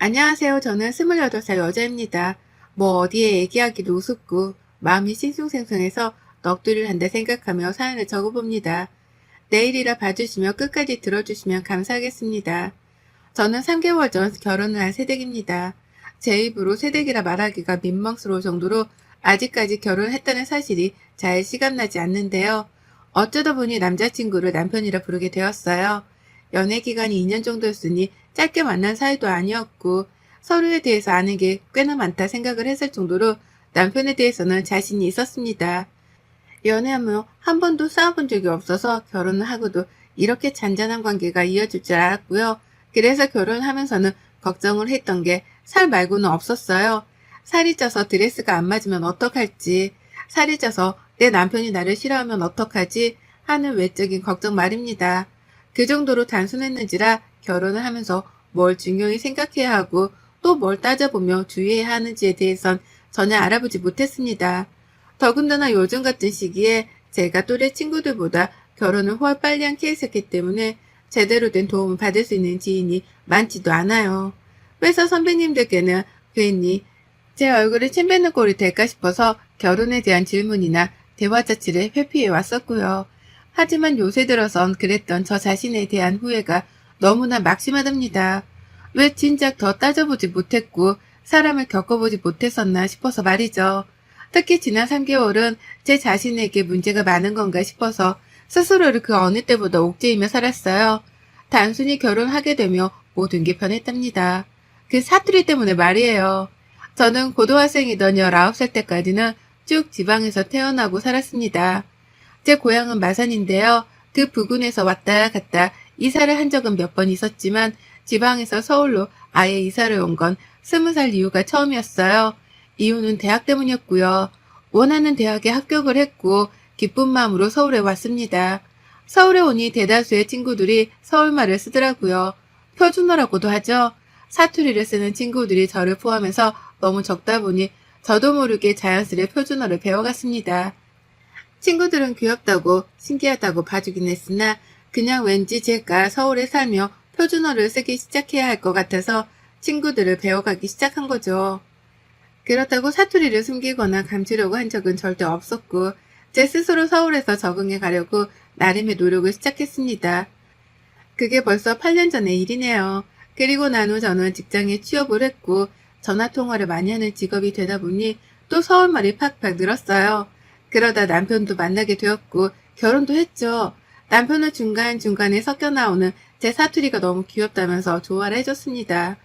안녕하세요. 저는 28살 여자입니다. 뭐 어디에 얘기하기도 우습고 마음이 싱숭생숭해서 넋두리를 한다 생각하며 사연을 적어봅니다. 내일이라 봐주시며 끝까지 들어주시면 감사하겠습니다. 저는 3개월 전 결혼을 한 새댁입니다. 제 입으로 새댁이라 말하기가 민망스러울 정도로 아직까지 결혼했다는 사실이 잘 시감나지 않는데요. 어쩌다 보니 남자친구를 남편이라 부르게 되었어요. 연애 기간이 2년 정도였으니 짧게 만난 사이도 아니었고 서로에 대해서 아는 게 꽤나 많다 생각을 했을 정도로 남편에 대해서는 자신이 있었습니다. 연애하며 한 번도 싸워본 적이 없어서 결혼을 하고도 이렇게 잔잔한 관계가 이어질 줄 알았고요. 그래서 결혼하면서는 걱정을 했던 게 살 말고는 없었어요. 살이 쪄서 드레스가 안 맞으면 어떡할지, 살이 쪄서 내 남편이 나를 싫어하면 어떡하지 하는 외적인 걱정 말입니다. 그 정도로 단순했는지라 결혼을 하면서 뭘 중요히 생각해야 하고 또 뭘 따져보며 주의해야 하는지에 대해선 전혀 알아보지 못했습니다. 더군다나 요즘 같은 시기에 제가 또래 친구들보다 결혼을 훨 빨리 한 케이스였기 때문에 제대로 된 도움을 받을 수 있는 지인이 많지도 않아요. 회사 선배님들께는 괜히 제 얼굴에 침 뱉는 꼴이 될까 싶어서 결혼에 대한 질문이나 대화 자체를 회피해 왔었고요. 하지만 요새 들어선 그랬던 저 자신에 대한 후회가 너무나 막심하답니다. 왜 진작 더 따져보지 못했고 사람을 겪어보지 못했었나 싶어서 말이죠. 특히 지난 3개월은 제 자신에게 문제가 많은 건가 싶어서 스스로를 그 어느 때보다 옥죄이며 살았어요. 단순히 결혼하게 되며 모든 게 변했답니다. 그 사투리 때문에 말이에요. 저는 고등학생이던 19살 때까지는 쭉 지방에서 태어나고 살았습니다. 제 고향은 마산인데요. 그 부근에서 왔다 갔다 이사를 한 적은 몇 번 있었지만 지방에서 서울로 아예 이사를 온 건 20살 이후가 처음이었어요. 이유는 대학 때문이었고요. 원하는 대학에 합격을 했고 기쁜 마음으로 서울에 왔습니다. 서울에 오니 대다수의 친구들이 서울말을 쓰더라고요. 표준어라고도 하죠. 사투리를 쓰는 친구들이 저를 포함해서 너무 적다 보니 저도 모르게 자연스레 표준어를 배워갔습니다. 친구들은 귀엽다고 신기하다고 봐주긴 했으나 그냥 왠지 제가 서울에 살며 표준어를 쓰기 시작해야 할 것 같아서 친구들을 배워가기 시작한 거죠. 그렇다고 사투리를 숨기거나 감추려고 한 적은 절대 없었고 제 스스로 서울에서 적응해 가려고 나름의 노력을 시작했습니다. 그게 벌써 8년 전의 일이네요. 그리고 난 후 저는 직장에 취업을 했고 전화통화를 많이 하는 직업이 되다 보니 또 서울말이 팍팍 늘었어요. 그러다 남편도 만나게 되었고 결혼도 했죠. 남편은 중간중간에 섞여 나오는 제 사투리가 너무 귀엽다면서 좋아를 해줬습니다.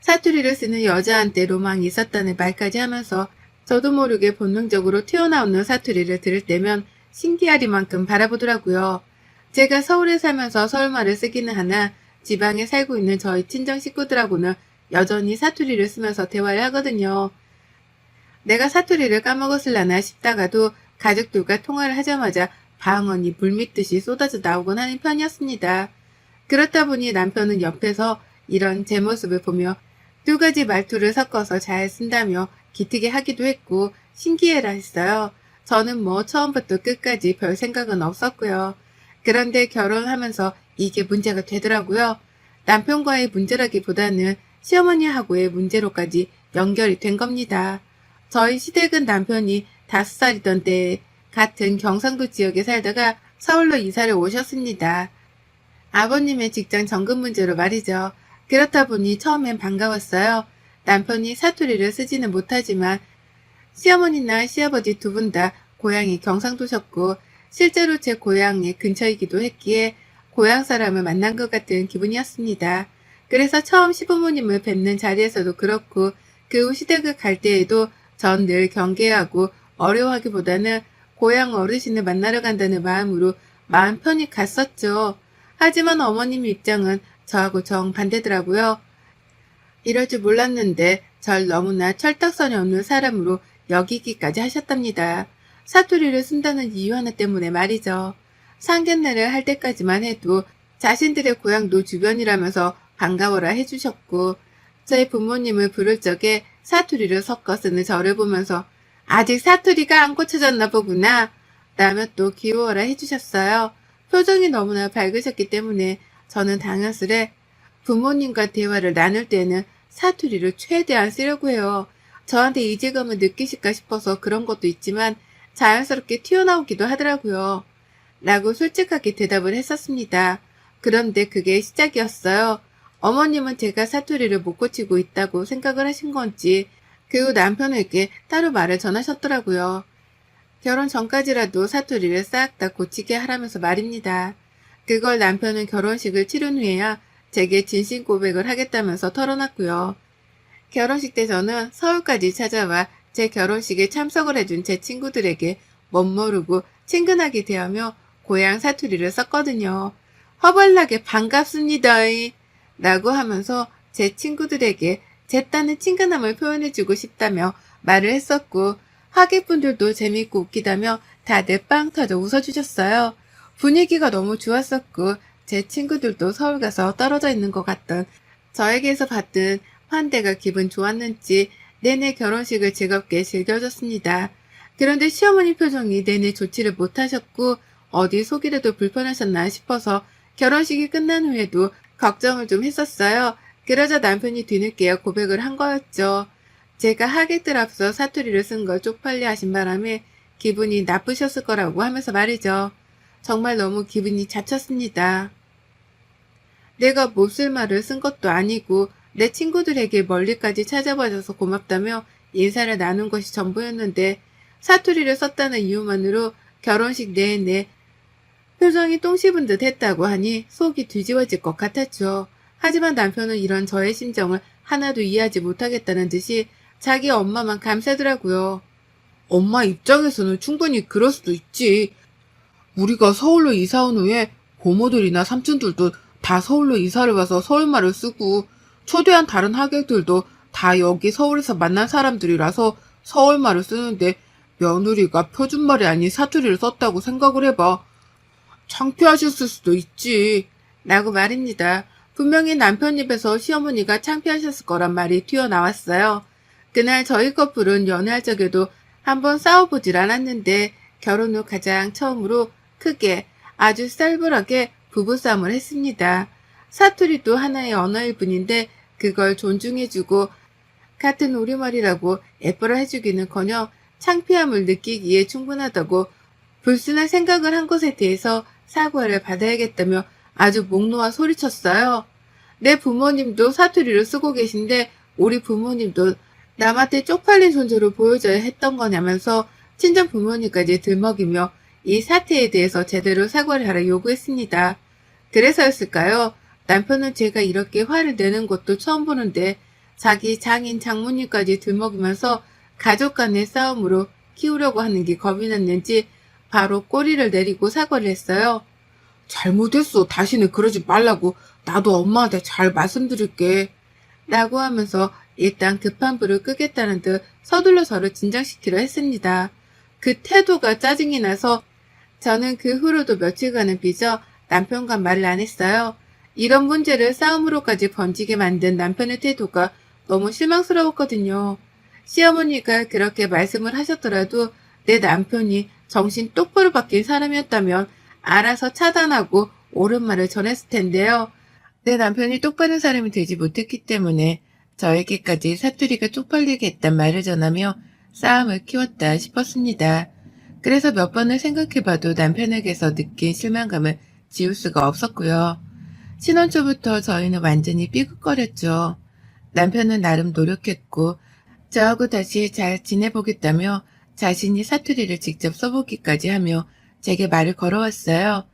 사투리를 쓰는 여자한테 로망이 있었다는 말까지 하면서 저도 모르게 본능적으로 튀어나오는 사투리를 들을 때면 신기하리만큼 바라보더라고요. 제가 서울에 살면서 서울말을 쓰기는 하나 지방에 살고 있는 저희 친정 식구들하고는 여전히 사투리를 쓰면서 대화를 하거든요. 내가 사투리를 까먹었을라나 싶다가도 가족들과 통화를 하자마자 방언이 물밀듯이 쏟아져 나오곤 하는 편이었습니다. 그렇다 보니 남편은 옆에서 이런 제 모습을 보며 두 가지 말투를 섞어서 잘 쓴다며 기특해 하기도 했고 신기해라 했어요. 저는 뭐 처음부터 끝까지 별 생각은 없었고요. 그런데 결혼하면서 이게 문제가 되더라고요. 남편과의 문제라기보다는 시어머니하고의 문제로까지 연결이 된 겁니다. 저희 시댁은 남편이 5살이던 때에 같은 경상도 지역에 살다가 서울로 이사를 오셨습니다. 아버님의 직장 정금 문제로 말이죠. 그렇다 보니 처음엔 반가웠어요. 남편이 사투리를 쓰지는 못하지만 시어머니나 시아버지 두 분 다 고향이 경상도셨고 실제로 제 고향의 근처이기도 했기에 고향 사람을 만난 것 같은 기분이었습니다. 그래서 처음 시부모님을 뵙는 자리에서도 그렇고 그 후 시댁을 갈 때에도 전 늘 경계하고 어려워하기보다는 고향 어르신을 만나러 간다는 마음으로 마음 편히 갔었죠. 하지만 어머님 입장은 저하고 정반대더라고요. 이럴 줄 몰랐는데 절 너무나 철딱선이 없는 사람으로 여기기까지 하셨답니다. 사투리를 쓴다는 이유 하나 때문에 말이죠. 상견례를 할 때까지만 해도 자신들의 고향도 주변이라면서 반가워라 해주셨고 저희 부모님을 부를 적에 사투리를 섞어 쓰는 저를 보면서 아직 사투리가 안 고쳐졌나 보구나 라며 또 귀여워라 해주셨어요. 표정이 너무나 밝으셨기 때문에 저는 당연스레 부모님과 대화를 나눌 때는 사투리를 최대한 쓰려고 해요. 저한테 이질감을 느끼실까 싶어서 그런 것도 있지만 자연스럽게 튀어나오기도 하더라고요. 라고 솔직하게 대답을 했었습니다. 그런데 그게 시작이었어요. 어머님은 제가 사투리를 못 고치고 있다고 생각을 하신 건지 그 후 남편에게 따로 말을 전하셨더라고요. 결혼 전까지라도 사투리를 싹 다 고치게 하라면서 말입니다. 그걸 남편은 결혼식을 치른 후에야 제게 진심 고백을 하겠다면서 털어놨고요. 결혼식 때 저는 서울까지 찾아와 제 결혼식에 참석을 해준 제 친구들에게 멋모르고 친근하게 대하며 고향 사투리를 썼거든요. 허벌나게 반갑습니다. 라고 하면서 제 친구들에게 제 딴의 친근함을 표현해주고 싶다며 말을 했었고 하객분들도 재밌고 웃기다며 다들 빵 터져 웃어주셨어요. 분위기가 너무 좋았었고 제 친구들도 서울 가서 떨어져 있는 것 같던 저에게서 받은 환대가 기분 좋았는지 내내 결혼식을 즐겁게 즐겨줬습니다. 그런데 시어머니 표정이 내내 좋지를 못하셨고 어디 속이라도 불편하셨나 싶어서 결혼식이 끝난 후에도 걱정을 좀 했었어요. 그러자 남편이 뒤늦게 고백을 한 거였죠. 제가 하객들 앞서 사투리를 쓴 걸 쪽팔려 하신 바람에 기분이 나쁘셨을 거라고 하면서 말이죠. 정말 너무 기분이 잡쳤습니다. 내가 못쓸 말을 쓴 것도 아니고 내 친구들에게 멀리까지 찾아봐줘서 고맙다며 인사를 나눈 것이 전부였는데 사투리를 썼다는 이유만으로 결혼식 내내 표정이 똥 씹은 듯 했다고 하니 속이 뒤집어질 것 같았죠. 하지만 남편은 이런 저의 심정을 하나도 이해하지 못하겠다는 듯이 자기 엄마만 감싸더라고요. 엄마 입장에서는 충분히 그럴 수도 있지. 우리가 서울로 이사 온 후에 고모들이나 삼촌들도 다 서울로 이사를 와서 서울말을 쓰고 초대한 다른 하객들도 다 여기 서울에서 만난 사람들이라서 서울말을 쓰는데 며느리가 표준말이 아닌 사투리를 썼다고 생각을 해봐. 창피하셨을 수도 있지. 라고 말입니다. 분명히 남편 입에서 시어머니가 창피하셨을 거란 말이 튀어나왔어요. 그날 저희 커플은 연애할 적에도 한번 싸워보질 않았는데 결혼 후 가장 처음으로 크게 아주 쌀벌하게 부부싸움을 했습니다. 사투리도 하나의 언어일 뿐인데 그걸 존중해주고 같은 우리말이라고 예뻐라 해주기는커녕 창피함을 느끼기에 충분하다고 불순한 생각을 한 것에 대해서 사과를 받아야겠다며 아주 목 놓아 소리쳤어요. 내 부모님도 사투리를 쓰고 계신데 우리 부모님도 남한테 쪽팔린 존재로 보여줘야 했던 거냐면서 친정 부모님까지 들먹이며 이 사태에 대해서 제대로 사과를 하라 요구했습니다. 그래서였을까요? 남편은 제가 이렇게 화를 내는 것도 처음 보는데 자기 장인 장모님까지 들먹이면서 가족 간의 싸움으로 키우려고 하는 게 겁이 났는지 바로 꼬리를 내리고 사과를 했어요. 잘못했어. 다시는 그러지 말라고 나도 엄마한테 잘 말씀드릴게. 라고 하면서 일단 급한 불을 끄겠다는 듯 서둘러 저를 진정시키려 했습니다. 그 태도가 짜증이 나서 저는 그 후로도 며칠간은 빚어 남편과 말을 안 했어요. 이런 문제를 싸움으로까지 번지게 만든 남편의 태도가 너무 실망스러웠거든요. 시어머니가 그렇게 말씀을 하셨더라도 내 남편이 정신 똑바로 바뀐 사람이었다면 알아서 차단하고 옳은 말을 전했을 텐데요. 내 남편이 똑바른 사람이 되지 못했기 때문에 저에게까지 사투리가 쪽팔리게 했단 말을 전하며 싸움을 키웠다 싶었습니다. 그래서 몇 번을 생각해봐도 남편에게서 느낀 실망감을 지울 수가 없었고요. 신혼 초부터 저희는 완전히 삐걱거렸죠. 남편은 나름 노력했고 저하고 다시 잘 지내보겠다며 자신이 사투리를 직접 써보기까지 하며 제게 말을 걸어왔어요.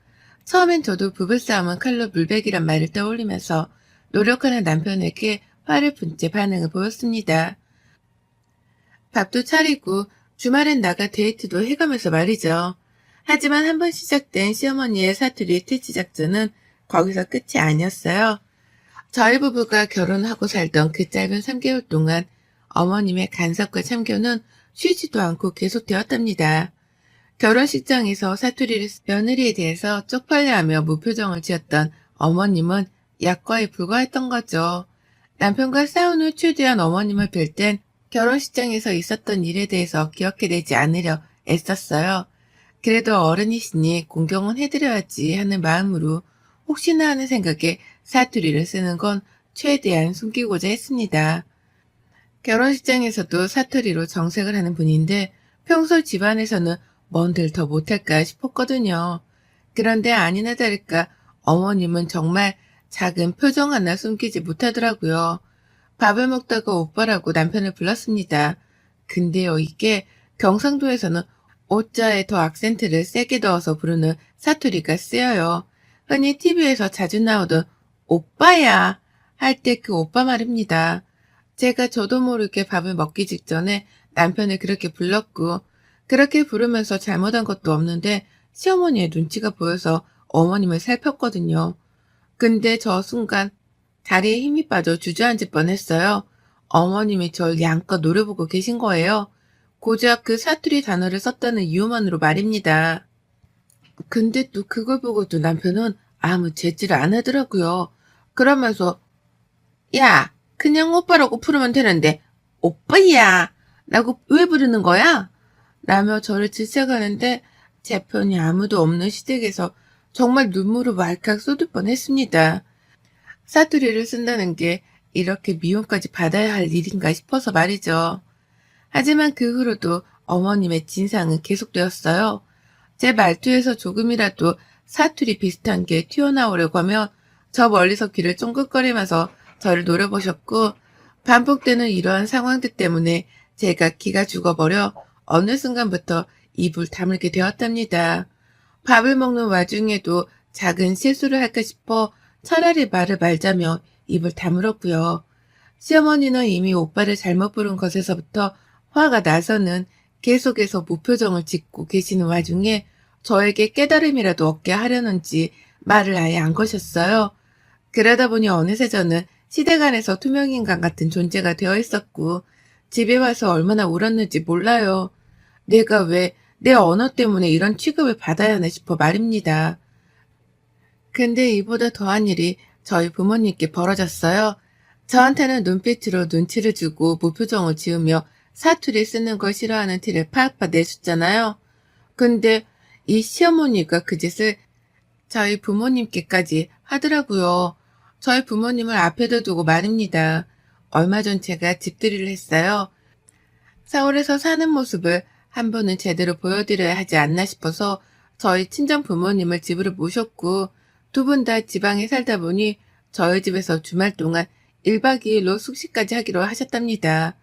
처음엔 저도 부부싸움은 칼로 물베기란 말을 떠올리면서 노력하는 남편에게 화를 푼 채 반응을 보였습니다. 밥도 차리고 주말엔 나가 데이트도 해가면서 말이죠. 하지만 한번 시작된 시어머니의 사투리 퇴치 작전은 거기서 끝이 아니었어요. 저희 부부가 결혼하고 살던 그 짧은 3개월 동안 어머님의 간섭과 참견은 쉬지도 않고 계속되었답니다. 결혼식장에서 사투리를 며느리에 대해서 쪽팔려하며 무표정을 지었던 어머님은 약과에 불과했던 거죠. 남편과 싸운 후 초대한 어머님을 뵐 땐 결혼식장에서 있었던 일에 대해서 기억해내지 않으려 애썼어요. 그래도 어른이시니 공경은 해드려야지 하는 마음으로 혹시나 하는 생각에 사투리를 쓰는 건 최대한 숨기고자 했습니다. 결혼식장에서도 사투리로 정색을 하는 분인데 평소 집안에서는 뭔들 더 못할까 싶었거든요. 그런데 아니나 다를까 어머님은 정말 작은 표정 하나 숨기지 못하더라고요. 밥을 먹다가 오빠라고 남편을 불렀습니다. 근데요, 이게 경상도에서는 오자에 더 악센트를 세게 넣어서 부르는 사투리가 쓰여요. 흔히 TV에서 자주 나오던 오빠야 할 때 그 오빠 말입니다. 제가 저도 모르게 밥을 먹기 직전에 남편을 그렇게 불렀고 그렇게 부르면서 잘못한 것도 없는데 시어머니의 눈치가 보여서 어머님을 살폈거든요. 근데 저 순간 다리에 힘이 빠져 주저앉을 뻔했어요. 어머님이 절 양껏 노려보고 계신 거예요. 고작 그 사투리 단어를 썼다는 이유만으로 말입니다. 근데 또 그걸 보고도 남편은 아무 제지를 안 하더라고요. 그러면서 야, 그냥 오빠라고 부르면 되는데 오빠야 라고 왜 부르는 거야? 라며 저를 질책하는데 제 편이 아무도 없는 시댁에서 정말 눈물을 왈칵 쏟을 뻔했습니다. 사투리를 쓴다는 게 이렇게 미움까지 받아야 할 일인가 싶어서 말이죠. 하지만 그 후로도 어머님의 진상은 계속되었어요. 제 말투에서 조금이라도 사투리 비슷한 게 튀어나오려고 하면 저 멀리서 귀를 쫑긋거리면서 저를 노려보셨고 반복되는 이러한 상황들 때문에 제가 기가 죽어버려 어느 순간부터 입을 다물게 되었답니다. 밥을 먹는 와중에도 작은 실수를 할까 싶어 차라리 말을 말자며 입을 다물었고요. 시어머니는 이미 오빠를 잘못 부른 것에서부터 화가 나서는 계속해서 무표정을 짓고 계시는 와중에 저에게 깨달음이라도 얻게 하려는지 말을 아예 안 거셨어요. 그러다 보니 어느새 저는 시댁 안에서 투명인간 같은 존재가 되어 있었고 집에 와서 얼마나 울었는지 몰라요. 내가 왜 내 언어 때문에 이런 취급을 받아야 하나 싶어 말입니다. 근데 이보다 더한 일이 저희 부모님께 벌어졌어요. 저한테는 눈빛으로 눈치를 주고 무표정을 지으며 사투리 쓰는 걸 싫어하는 티를 팍팍 내셨잖아요. 근데 이 시어머니가 그 짓을 저희 부모님께까지 하더라고요. 저희 부모님을 앞에다 두고 말입니다. 얼마 전 제가 집들이를 했어요. 서울에서 사는 모습을 한 번은 제대로 보여드려야 하지 않나 싶어서 저희 친정 부모님을 집으로 모셨고 두 분 다 지방에 살다 보니 저희 집에서 주말 동안 1박 2일로 숙식까지 하기로 하셨답니다.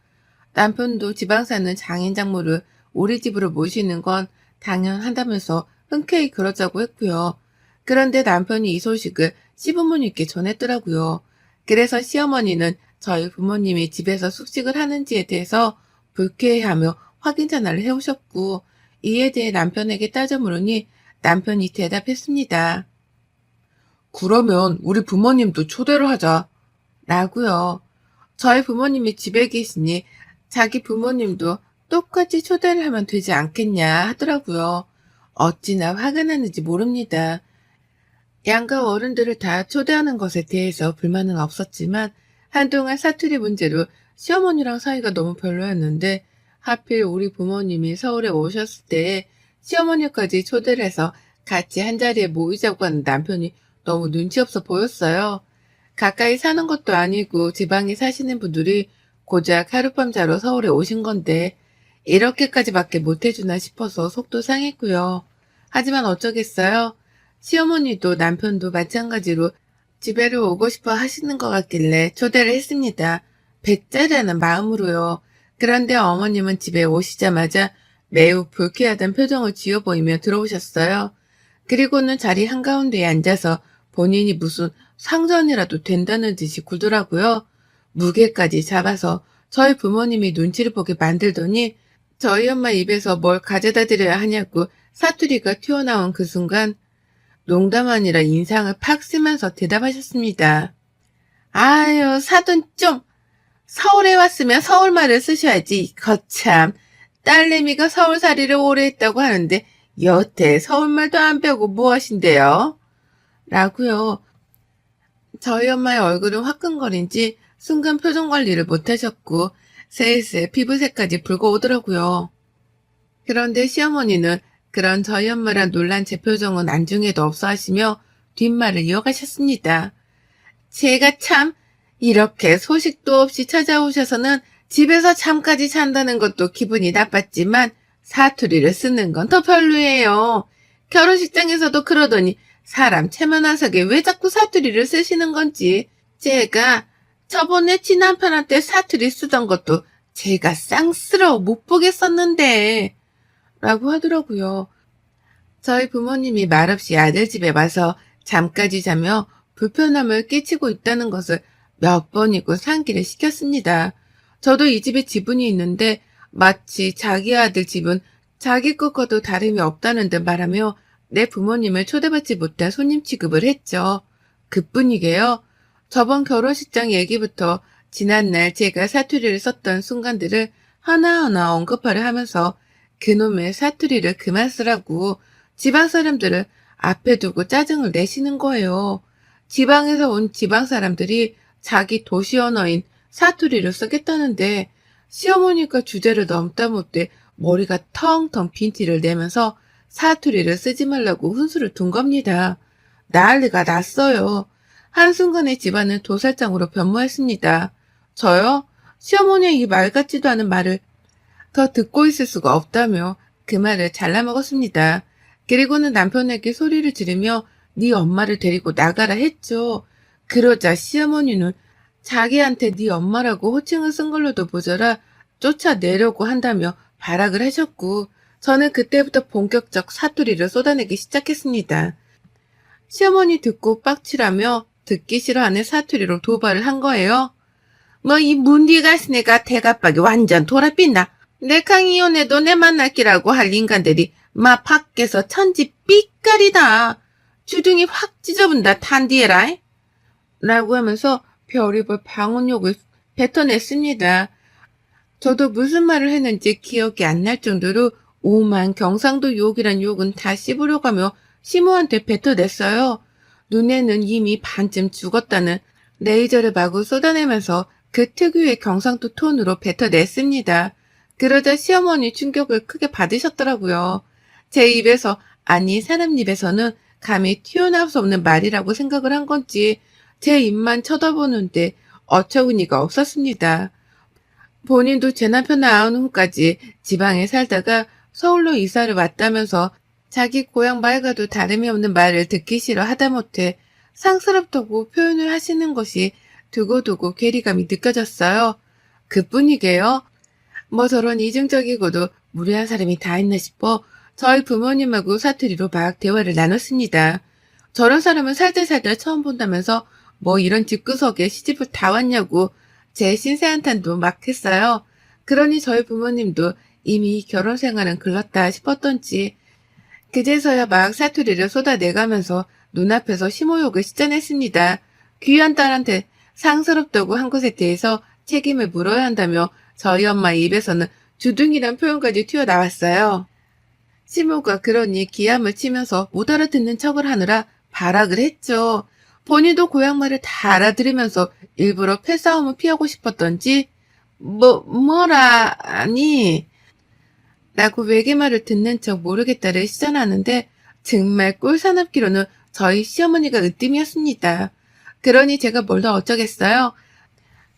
남편도 지방 사는 장인 장모를 우리 집으로 모시는 건 당연하다면서 흔쾌히 그러자고 했고요. 그런데 남편이 이 소식을 시부모님께 전했더라고요. 그래서 시어머니는 저희 부모님이 집에서 숙식을 하는지에 대해서 불쾌해하며 확인 전화를 해오셨고 이에 대해 남편에게 따져 물으니 남편이 대답했습니다. 그러면 우리 부모님도 초대를 하자. 라고요. 저희 부모님이 집에 계시니 자기 부모님도 똑같이 초대를 하면 되지 않겠냐 하더라고요. 어찌나 화가 나는지 모릅니다. 양가 어른들을 다 초대하는 것에 대해서 불만은 없었지만 한동안 사투리 문제로 시어머니랑 사이가 너무 별로였는데 하필 우리 부모님이 서울에 오셨을 때에 시어머니까지 초대를 해서 같이 한자리에 모이자고 하는 남편이 너무 눈치 없어 보였어요. 가까이 사는 것도 아니고 지방에 사시는 분들이 고작 하룻밤 자러 서울에 오신 건데 이렇게까지밖에 못해주나 싶어서 속도 상했고요. 하지만 어쩌겠어요. 시어머니도 남편도 마찬가지로 집에를 오고 싶어 하시는 것 같길래 초대를 했습니다. 배짜라는 마음으로요. 그런데 어머님은 집에 오시자마자 매우 불쾌하던 표정을 지어 보이며 들어오셨어요. 그리고는 자리 한가운데에 앉아서 본인이 무슨 상전이라도 된다는 듯이 굴더라고요. 무게까지 잡아서 저희 부모님이 눈치를 보게 만들더니 저희 엄마 입에서 뭘 가져다 드려야 하냐고 사투리가 튀어나온 그 순간 농담 아니라 인상을 팍 쓰면서 대답하셨습니다. 아유, 사돈 좀 서울에 왔으면 서울말을 쓰셔야지. 거참 딸내미가 서울살이를 오래 했다고 하는데 여태 서울말도 안 배우고 뭐 하신대요? 라고요. 저희 엄마의 얼굴은 화끈거린지 순간 표정 관리를 못하셨고 슬슬 피부색까지 붉어오더라고요. 그런데 시어머니는 그런 저희 엄마랑 놀란 제 표정은 안중에도 없어 하시며 뒷말을 이어가셨습니다. 제가 참 이렇게 소식도 없이 찾아오셔서는 집에서 잠까지 잔다는 것도 기분이 나빴지만 사투리를 쓰는 건 더 별로예요. 결혼식장에서도 그러더니 사람 체면하석에 왜 자꾸 사투리를 쓰시는 건지. 제가 저번에 친남편한테 사투리 쓰던 것도 제가 쌍스러워 못 보겠었는데 라고 하더라고요. 저희 부모님이 말없이 아들 집에 와서 잠까지 자며 불편함을 끼치고 있다는 것을 몇 번이고 상기를 시켰습니다. 저도 이 집에 지분이 있는데 마치 자기 아들 집은 자기 것과도 다름이 없다는 듯 말하며 내 부모님을 초대받지 못한 손님 취급을 했죠. 그뿐이게요. 저번 결혼식장 얘기부터 지난날 제가 사투리를 썼던 순간들을 하나하나 언급하려 하면서 그놈의 사투리를 그만 쓰라고 지방 사람들을 앞에 두고 짜증을 내시는 거예요. 지방에서 온 지방 사람들이 자기 도시 언어인 사투리를 쓰겠다는데 시어머니가 주제를 넘다 못해 머리가 텅텅 빈 티를 내면서 사투리를 쓰지 말라고 훈수를 둔 겁니다. 난리가 났어요. 한순간에 집안은 도살장으로 변모했습니다. 저요? 시어머니의 이 말 같지도 않은 말을 더 듣고 있을 수가 없다며 그 말을 잘라먹었습니다. 그리고는 남편에게 소리를 지르며 네 엄마를 데리고 나가라 했죠. 그러자 시어머니는 자기한테 네 엄마라고 호칭을 쓴 걸로도 모자라 쫓아내려고 한다며 발악을 하셨고 저는 그때부터 본격적 사투리를 쏟아내기 시작했습니다. 시어머니 듣고 빡치라며 듣기 싫어하는 사투리로 도발을 한 거예요. 뭐 이 문디 가시네가 대가빡이 완전 돌아빛나. 내 강이혼해도 내 만날기라고 할 인간들이 마 밖에서 천지 삐까리다. 주둥이 확 찢어본다 탄디에라. 라고 하면서 별의별 방언욕을 뱉어냈습니다. 저도 무슨 말을 했는지 기억이 안 날 정도로 오만 경상도 욕이란 욕은 다 씹으려가며 시모한테 뱉어냈어요. 눈에는 이미 반쯤 죽었다는 레이저를 마구 쏟아내면서 그 특유의 경상도 톤으로 뱉어냈습니다. 그러자 시어머니 충격을 크게 받으셨더라고요. 제 입에서, 아니 사람 입에서는 감히 튀어나올 수 없는 말이라고 생각을 한 건지 제 입만 쳐다보는데 어처구니가 없었습니다. 본인도 제 남편 낳은 후까지 지방에 살다가 서울로 이사를 왔다면서 자기 고향 말과도 다름이 없는 말을 듣기 싫어 하다못해 상스럽다고 표현을 하시는 것이 두고두고 괴리감이 느껴졌어요. 그뿐이게요. 뭐 저런 이중적이고도 무례한 사람이 다 있나 싶어 저희 부모님하고 사투리로 막 대화를 나눴습니다. 저런 사람은 살들살들 처음 본다면서 뭐 이런 집구석에 시집을 다 왔냐고 제 신세한탄도 막 했어요. 그러니 저희 부모님도 이미 결혼 생활은 글렀다 싶었던지 그제서야 막 사투리를 쏟아내가면서 눈앞에서 심호욕을 시전했습니다. 귀한 딸한테 상스럽다고 한 것에 대해서 책임을 물어야 한다며 저희 엄마 입에서는 주둥이란 표현까지 튀어나왔어요. 시모가 그러니 기함을 치면서 못 알아듣는 척을 하느라 발악을 했죠. 본인도 고향 말을 다 알아들으면서 일부러 패싸움을 피하고 싶었던지 뭐라 아니 라고 외계말을 듣는 척 모르겠다를 시전하는데 정말 꿀사납기로는 저희 시어머니가 으뜸이었습니다. 그러니 제가 뭘 더 어쩌겠어요.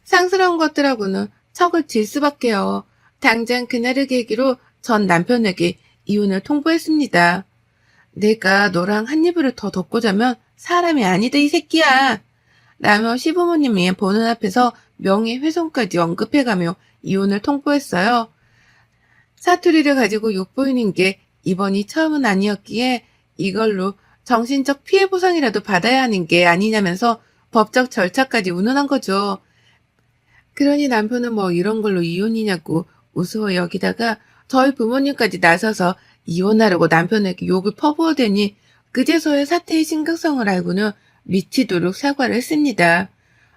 상스러운 것들하고는 척을 질 수밖에요. 당장 그날을 계기로 전 남편에게 이혼을 통보했습니다. 내가 너랑 한 이불을 더 덮고 자면 사람이 아니다 이 새끼야. 라며 시부모님이 보는 앞에서 명예훼손까지 언급해가며 이혼을 통보했어요. 사투리를 가지고 욕보이는 게 이번이 처음은 아니었기에 이걸로 정신적 피해 보상이라도 받아야 하는 게 아니냐면서 법적 절차까지 운운한 거죠. 그러니 남편은 뭐 이런 걸로 이혼이냐고 우스워 여기다가 저희 부모님까지 나서서 이혼하려고 남편에게 욕을 퍼부어대니 그제서야 사태의 심각성을 알고는 미치도록 사과를 했습니다.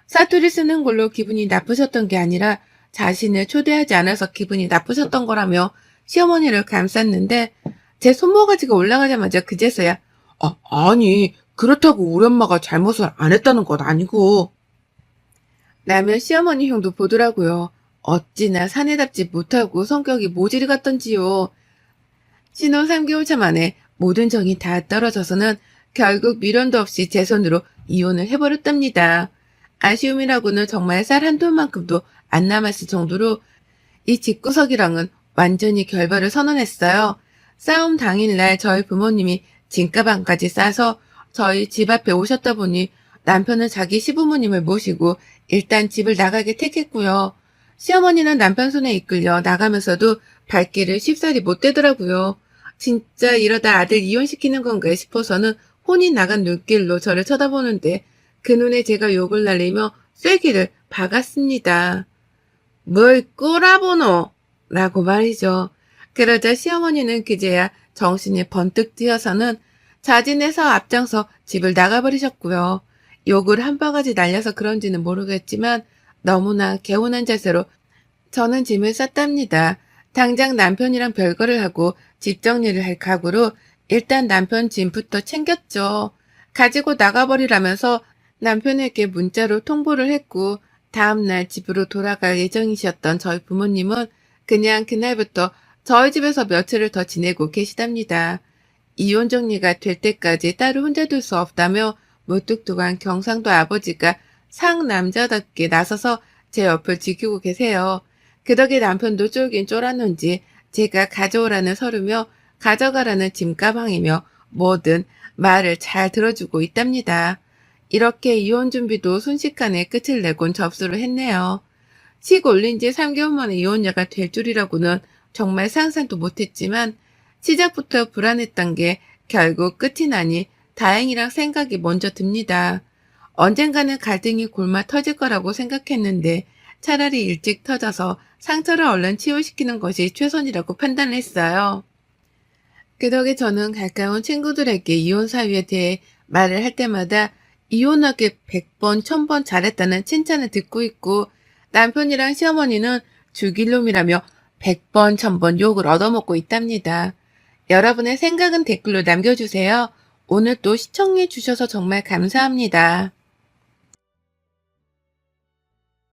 사투리 쓰는 걸로 기분이 나쁘셨던 게 아니라 자신을 초대하지 않아서 기분이 나쁘셨던 거라며 시어머니를 감쌌는데 제 손모가지가 올라가자마자 그제서야 아니 그렇다고 우리 엄마가 잘못을 안 했다는 건 아니고 라며 시어머니 형도 보더라고요. 어찌나 사내답지 못하고 성격이 모질이 같던지요. 신혼 3개월 차 만에 모든 정이 다 떨어져서는 결국 미련도 없이 제 손으로 이혼을 해버렸답니다. 아쉬움이라고는 정말 쌀 한 돈만큼도 안 남았을 정도로 이 집구석이랑은 완전히 결별을 선언했어요. 싸움 당일날 저희 부모님이 짐가방까지 싸서 저희 집 앞에 오셨다 보니 남편은 자기 시부모님을 모시고 일단 집을 나가게 택했고요. 시어머니는 남편 손에 이끌려 나가면서도 발길을 쉽사리 못 대더라고요. 진짜 이러다 아들 이혼시키는 건가 싶어서는 혼이 나간 눈길로 저를 쳐다보는데 그 눈에 제가 욕을 날리며 쐐기를 박았습니다. 뭘 꼬라보노? 라고 말이죠. 그러자 시어머니는 그제야 정신이 번뜩 드어서는 자진해서 앞장서 집을 나가버리셨고요. 욕을 한 바가지 날려서 그런지는 모르겠지만 너무나 개운한 자세로 저는 짐을 쌌답니다. 당장 남편이랑 별거를 하고 집 정리를 할 각오로 일단 남편 짐부터 챙겼죠. 가지고 나가버리라면서 남편에게 문자로 통보를 했고 다음날 집으로 돌아갈 예정이셨던 저희 부모님은 그냥 그날부터 저희 집에서 며칠을 더 지내고 계시답니다. 이혼 정리가 될 때까지 딸을 혼자 둘 수 없다며 무뚝뚝한 경상도 아버지가 상남자답게 나서서 제 옆을 지키고 계세요. 그 덕에 남편도 쫄긴 쫄았는지 제가 가져오라는 서류며 가져가라는 짐가방이며 뭐든 말을 잘 들어주고 있답니다. 이렇게 이혼 준비도 순식간에 끝을 내곤 접수를 했네요. 식 올린 지 3개월 만에 이혼녀가 될 줄이라고는 정말 상상도 못했지만 시작부터 불안했던 게 결국 끝이 나니 다행이란 생각이 먼저 듭니다. 언젠가는 갈등이 골마 터질 거라고 생각했는데 차라리 일찍 터져서 상처를 얼른 치유시키는 것이 최선이라고 판단을 했어요. 그 덕에 저는 가까운 친구들에게 이혼 사유에 대해 말을 할 때마다 이혼하길 100번, 1000번 잘했다는 칭찬을 듣고 있고 남편이랑 시어머니는 죽일 놈이라며 100번, 1000번 욕을 얻어먹고 있답니다. 여러분의 생각은 댓글로 남겨주세요. 오늘 또 시청해 주셔서 정말 감사합니다.